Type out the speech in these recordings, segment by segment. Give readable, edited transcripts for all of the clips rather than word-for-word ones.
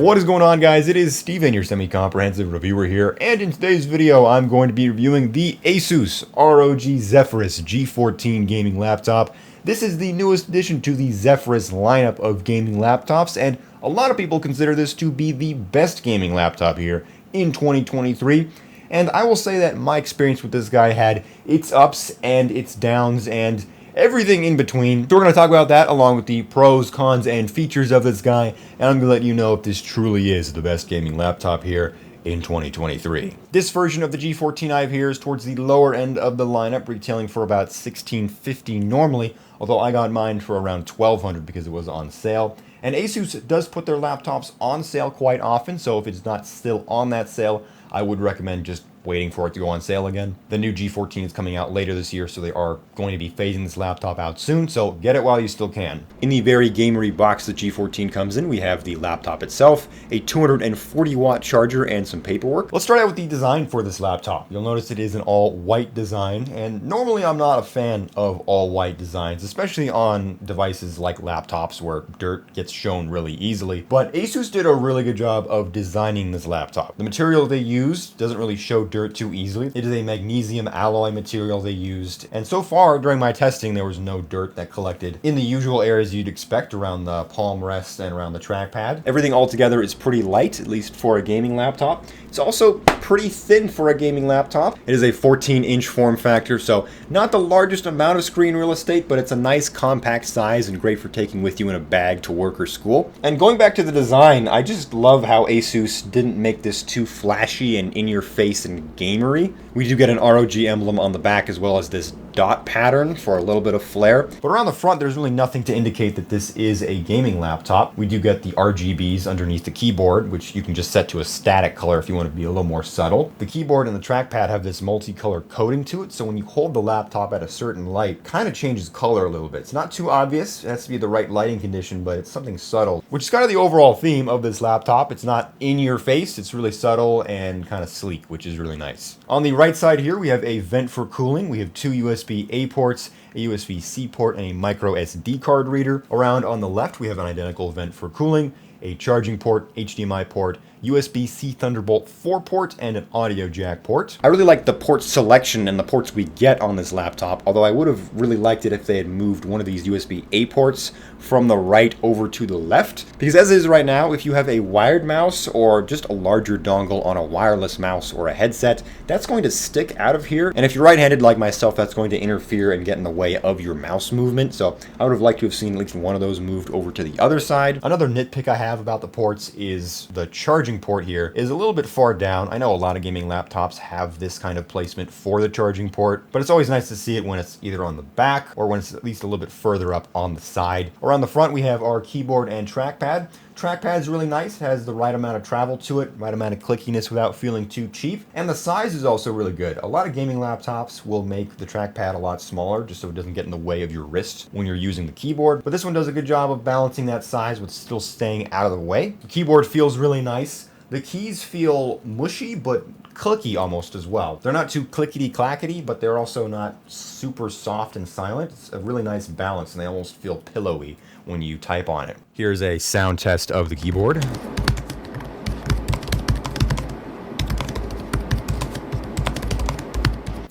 What is going on, guys? It is Steven, your semi-comprehensive reviewer here, and in today's video I'm going to be reviewing the ASUS ROG Zephyrus G14 gaming laptop. This is the newest addition to the Zephyrus lineup of gaming laptops, and a lot of people consider this to be the best gaming laptop here in 2023. And I will say that my experience with this guy had its ups and its downs and everything in between. So we're going to talk about that along with the pros, cons, and features of this guy, and I'm going to let you know if this truly is the best gaming laptop here in 2023. This version of the G14 I have here is towards the lower end of the lineup, retailing for about $1,650 normally, although I got mine for around $1,200 because it was on sale. And ASUS does put their laptops on sale quite often, so if it's not still on that sale, I would recommend just waiting for it to go on sale again. The new G14 is coming out later this year, so they are going to be phasing this laptop out soon, so get it while you still can. In the very gamery box the G14 comes in, we have the laptop itself, a 240-watt charger, and some paperwork. Let's start out with the design for this laptop. You'll notice it is an all-white design, and normally I'm not a fan of all-white designs, especially on devices like laptops where dirt gets shown really easily, but ASUS did a really good job of designing this laptop. The material they used doesn't really show dirt too easily. It is a magnesium alloy material they used, and so far during my testing there was no dirt that collected in the usual areas you'd expect around the palm rest and around the trackpad. Everything altogether is pretty light, at least for a gaming laptop. It's also pretty thin for a gaming laptop. It is a 14-inch form factor, so not the largest amount of screen real estate, but it's a nice compact size and great for taking with you in a bag to work or school. And going back to the design, I just love how ASUS didn't make this too flashy and in-your-face and gamery. We do get an ROG emblem on the back as well as this dot pattern for a little bit of flair. But around the front, there's really nothing to indicate that this is a gaming laptop. We do get the RGBs underneath the keyboard, which you can just set to a static color if you want to be a little more subtle. The keyboard and the trackpad have this multicolor coating to it, so when you hold the laptop at a certain light, it kind of changes color a little bit. It's not too obvious. It has to be the right lighting condition, but it's something subtle, which is kind of the overall theme of this laptop. It's not in your face. It's really subtle and kind of sleek, which is really nice. On the right side here, we have a vent for cooling. We have two USB-A ports, a USB-C port, and a micro SD card reader. Around on the left, we have an identical vent for cooling, a charging port, HDMI port, USB-C Thunderbolt 4 port, and an audio jack port. I really like the port selection and the ports we get on this laptop, although I would have really liked it if they had moved one of these USB-A ports from the right over to the left. Because as it is right now, if you have a wired mouse or just a larger dongle on a wireless mouse or a headset, that's going to stick out of here. And if you're right-handed like myself, that's going to interfere and get in the way of your mouse movement. So I would have liked to have seen at least one of those moved over to the other side. Another nitpick I have about the ports is the charging port here is a little bit far down. I know a lot of gaming laptops have this kind of placement for the charging port, but it's always nice to see it when it's either on the back or when it's at least a little bit further up on the side. Around the front, we have our keyboard and trackpad. Trackpad's really nice, has the right amount of travel to it, right amount of clickiness without feeling too cheap, and the size is also really good. A lot of gaming laptops will make the trackpad a lot smaller just so it doesn't get in the way of your wrist when you're using the keyboard, but this one does a good job of balancing that size with still staying out of the way. The keyboard feels really nice. The keys feel mushy, but clicky almost as well. They're not too clickety-clackety, but they're also not super soft and silent. It's a really nice balance, and they almost feel pillowy when you type on it. Here's a sound test of the keyboard.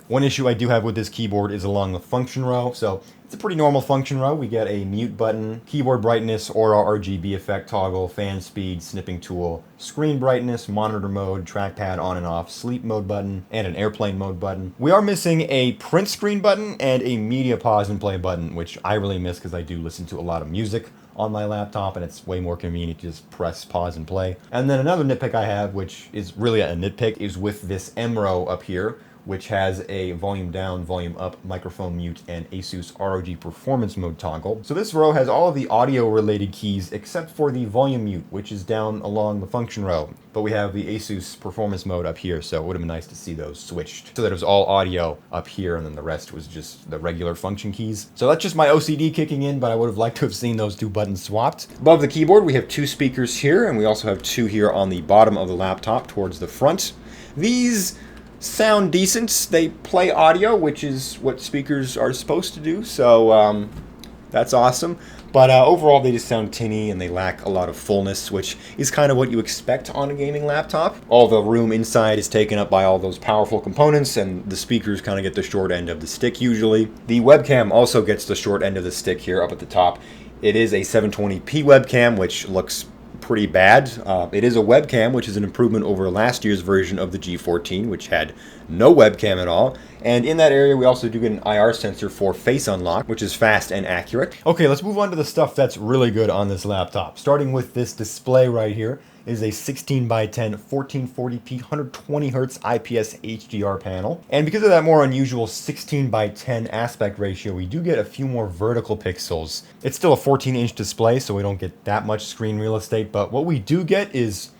One issue I do have with this keyboard is along the function row. So it's a pretty normal function row. We get a mute button, keyboard brightness, aura RGB effect toggle, fan speed, snipping tool, screen brightness, monitor mode, trackpad on and off, sleep mode button, and an airplane mode button. We are missing a print screen button and a media pause and play button, which I really miss because I do listen to a lot of music on my laptop, and it's way more convenient to just press pause and play. And then another nitpick I have, which is really a nitpick, is with this M row up here, which has a volume down, volume up, microphone mute, and ASUS ROG performance mode toggle. So this row has all of the audio related keys except for the volume mute, which is down along the function row. But we have the ASUS performance mode up here, so it would have been nice to see those switched so that it was all audio up here and then the rest was just the regular function keys. So that's just my OCD kicking in, but I would have liked to have seen those two buttons swapped. Above the keyboard, we have two speakers here, and we also have two here on the bottom of the laptop towards the front. These sound decent. They play audio, which is what speakers are supposed to do, so that's awesome. But overall, they just sound tinny and they lack a lot of fullness, which is kind of what you expect on a gaming laptop. All the room inside is taken up by all those powerful components, and the speakers kind of get the short end of the stick usually. The webcam also gets the short end of the stick here up at the top. It is a 720p webcam, which looks pretty bad. It is a webcam, which is an improvement over last year's version of the G14, which had no webcam at all. And in that area, we also do get an IR sensor for face unlock, which is fast and accurate. Okay, let's move on to the stuff that's really good on this laptop. Starting with this display right here. It is a 16 by 10 1440p 120 Hz IPS HDR panel. And because of that more unusual 16 by 10 aspect ratio, we do get a few more vertical pixels. It's still a 14-inch display, so we don't get that much screen real estate, but what we do get is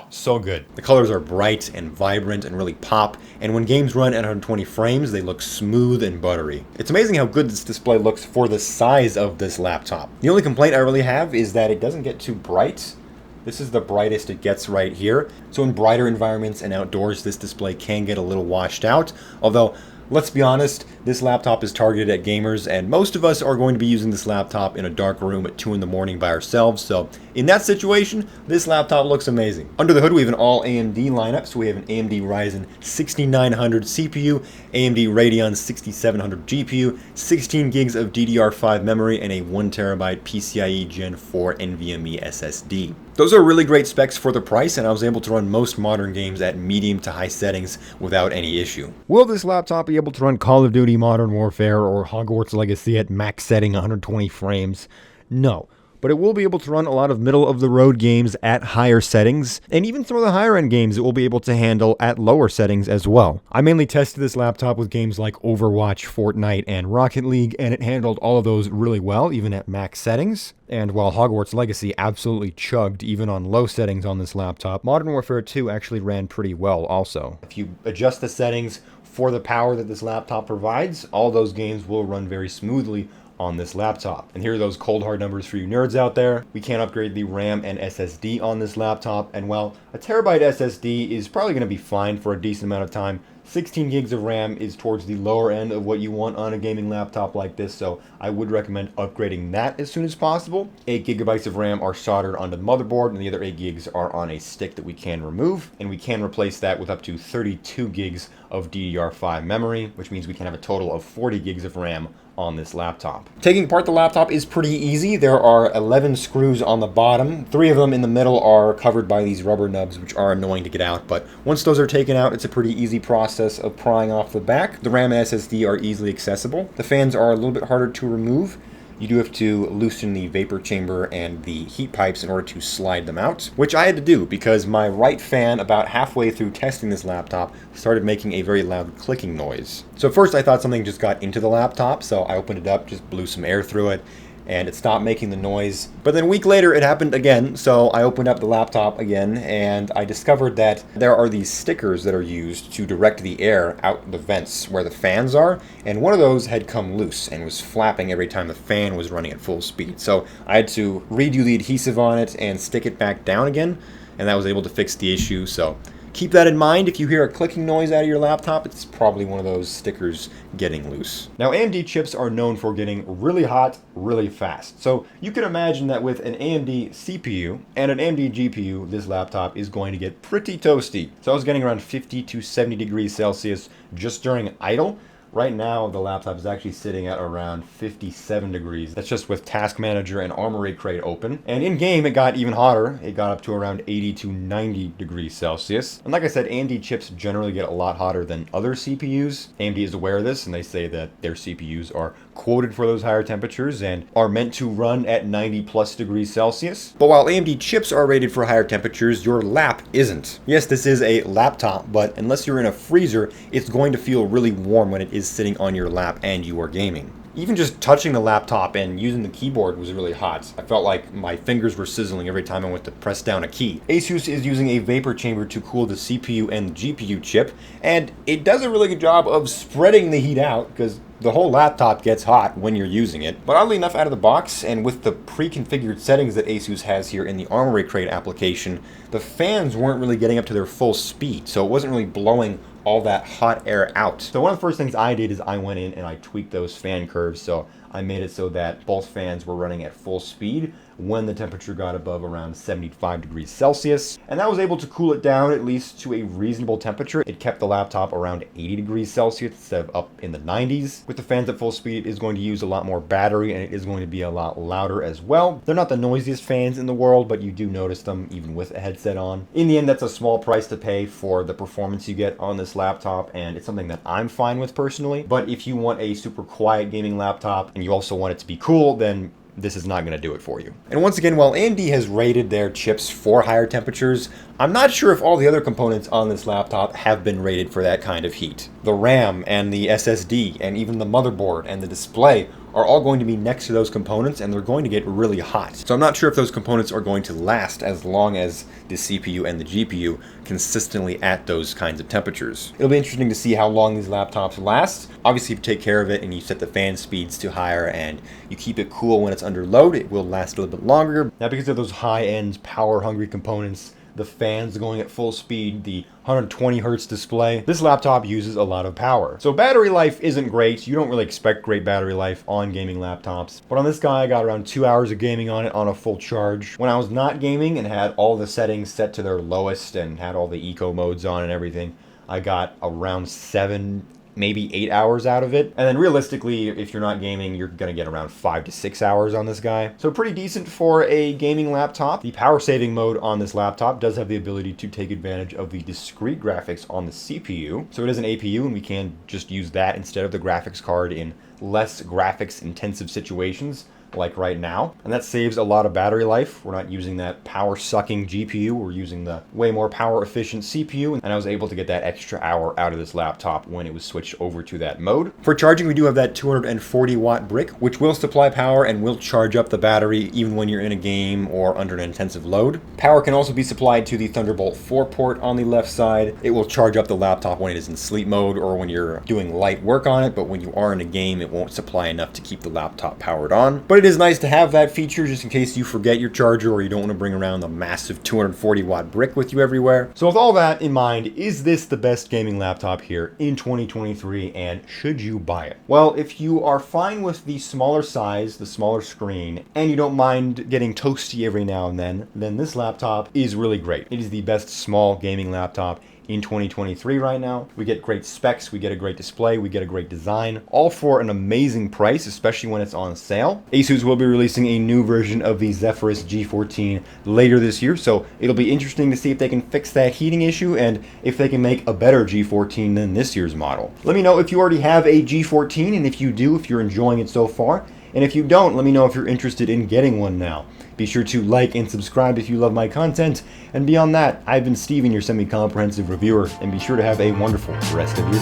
so good. The colors are bright and vibrant and really pop, and when games run at 120 frames, they look smooth and buttery. It's amazing how good this display looks for the size of this laptop. The only complaint I really have is that it doesn't get too bright. This is the brightest it gets right here. So in brighter environments and outdoors, this display can get a little washed out. Although, let's be honest, this laptop is targeted at gamers, and most of us are going to be using this laptop in a dark room at 2 in the morning by ourselves. So in that situation, this laptop looks amazing. Under the hood, we have an all AMD lineup. So we have an AMD Ryzen 6900 CPU, AMD Radeon 6700 GPU, 16 gigs of DDR5 memory, and a 1TB PCIe Gen 4 NVMe SSD. Those are really great specs for the price, and I was able to run most modern games at medium to high settings without any issue. Will this laptop be able to run Call of Duty Modern Warfare or Hogwarts Legacy at max setting 120 frames? No. But it will be able to run a lot of middle-of-the-road games at higher settings, and even some of the higher-end games it will be able to handle at lower settings as well. I mainly tested this laptop with games like Overwatch, Fortnite, and Rocket League, and it handled all of those really well, even at max settings. And while Hogwarts Legacy absolutely chugged even on low settings on this laptop, Modern Warfare 2 actually ran pretty well also. If you adjust the settings for the power that this laptop provides, all those games will run very smoothly on this laptop. And here are those cold hard numbers for you nerds out there. We can upgrade the RAM and SSD on this laptop, and while a terabyte SSD is probably going to be fine for a decent amount of time, 16 gigs of RAM is towards the lower end of what you want on a gaming laptop like this, so I would recommend upgrading that as soon as possible. 8 gigabytes of RAM are soldered onto the motherboard, and the other 8 gigs are on a stick that we can remove, and we can replace that with up to 32 gigs of DDR5 memory, which means we can have a total of 40 gigs of RAM on this laptop. Taking apart the laptop is pretty easy. There are 11 screws on the bottom. 3 of them in the middle are covered by these rubber nubs, which are annoying to get out, but once those are taken out, it's a pretty easy process of prying off the back. The RAM and SSD are easily accessible. The fans are a little bit harder to remove. You do have to loosen the vapor chamber and the heat pipes in order to slide them out, which I had to do because my right fan, about halfway through testing this laptop, started making a very loud clicking noise. So at first I thought something just got into the laptop, so I opened it up, just blew some air through it, and it stopped making the noise. But then a week later it happened again, so I opened up the laptop again, and I discovered that there are these stickers that are used to direct the air out the vents where the fans are, and one of those had come loose and was flapping every time the fan was running at full speed. So I had to redo the adhesive on it and stick it back down again, and that was able to fix the issue. So keep that in mind. If you hear a clicking noise out of your laptop, it's probably one of those stickers getting loose. Now, AMD chips are known for getting really hot really fast. So you can imagine that with an AMD CPU and an AMD GPU, this laptop is going to get pretty toasty. So I was getting around 50 to 70 degrees Celsius just during idle. Right now, the laptop is actually sitting at around 57 degrees. That's just with Task Manager and Armory Crate open. And in-game, it got even hotter. It got up to around 80 to 90 degrees Celsius. And like I said, AMD chips generally get a lot hotter than other CPUs. AMD is aware of this, and they say that their CPUs are quoted for those higher temperatures and are meant to run at 90 plus degrees Celsius. But while AMD chips are rated for higher temperatures, your lap isn't. Yes, this is a laptop, but unless you're in a freezer, it's going to feel really warm when it is sitting on your lap and you are gaming. Even just touching the laptop and using the keyboard was really hot. I felt like my fingers were sizzling every time I went to press down a key. ASUS is using a vapor chamber to cool the CPU and the GPU chip, and it does a really good job of spreading the heat out because the whole laptop gets hot when you're using it. But oddly enough, out of the box, and with the pre-configured settings that ASUS has here in the Armory Crate application, the fans weren't really getting up to their full speed, so it wasn't really blowing all that hot air out. So one of the first things I did is I went in and I tweaked those fan curves. So I made it so that both fans were running at full speed when the temperature got above around 75 degrees Celsius. And that was able to cool it down at least to a reasonable temperature. It kept the laptop around 80 degrees Celsius instead of up in the 90s. With the fans at full speed, it is going to use a lot more battery and it is going to be a lot louder as well. They're not the noisiest fans in the world, but you do notice them even with a headset on. In the end, that's a small price to pay for the performance you get on this laptop, and it's something that I'm fine with personally. But if you want a super quiet gaming laptop and you also want it to be cool, then this is not going to do it for you. And once again, while AMD has rated their chips for higher temperatures, I'm not sure if all the other components on this laptop have been rated for that kind of heat. The RAM and the SSD and even the motherboard and the display are all going to be next to those components, and they're going to get really hot. So I'm not sure if those components are going to last as long as the CPU and the GPU consistently at those kinds of temperatures. It'll be interesting to see how long these laptops last. Obviously, if you take care of it and you set the fan speeds to higher and you keep it cool when it's under load, it will last a little bit longer. Now, because of those high-end, power-hungry components, the fans going at full speed, the 120 hertz display, this laptop uses a lot of power. So battery life isn't great. You don't really expect great battery life on gaming laptops. But on this guy, I got around 2 hours of gaming on it on a full charge. When I was not gaming and had all the settings set to their lowest and had all the eco modes on and everything, I got around 7, maybe 8 hours out of it. And then realistically, if you're not gaming, you're gonna get around 5 to 6 hours on this guy. So pretty decent for a gaming laptop. The power saving mode on this laptop does have the ability to take advantage of the discrete graphics on the CPU. So it is an APU and we can just use that instead of the graphics card in less graphics intensive situations, like right now, and that saves a lot of battery life. We're not using that power sucking GPU, we're using the way more power efficient CPU, and I was able to get that extra hour out of this laptop when it was switched over to that mode. For charging, we do have that 240 watt brick, which will supply power and will charge up the battery even when you're in a game or under an intensive load. Power can also be supplied to the Thunderbolt 4 port on the left side. It will charge up the laptop when it is in sleep mode or when you're doing light work on it, but when you are in a game, it won't supply enough to keep the laptop powered on. But it is nice to have that feature just in case you forget your charger or you don't want to bring around the massive 240 watt brick with you everywhere. So with all that in mind, is this the best gaming laptop here in 2023, and should you buy it? Well, if you are fine with the smaller size, the smaller screen, and you don't mind getting toasty every now and then this laptop is really great. It is the best small gaming laptop in 2023 right now. We get great specs, we get a great display, we get a great design, all for an amazing price, especially when it's on sale. ASUS will be releasing a new version of the Zephyrus G14 later this year, so it'll be interesting to see if they can fix that heating issue and if they can make a better G14 than this year's model. Let me know if you already have a G14, and if you do, if you're enjoying it so far. And if you don't, let me know if you're interested in getting one now. Be sure to like and subscribe if you love my content. And beyond that, I've been Steven, your semi-comprehensive reviewer, and be sure to have a wonderful rest of your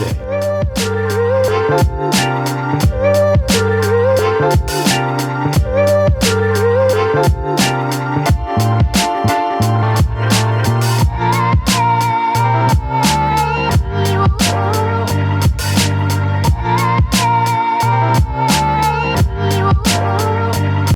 day.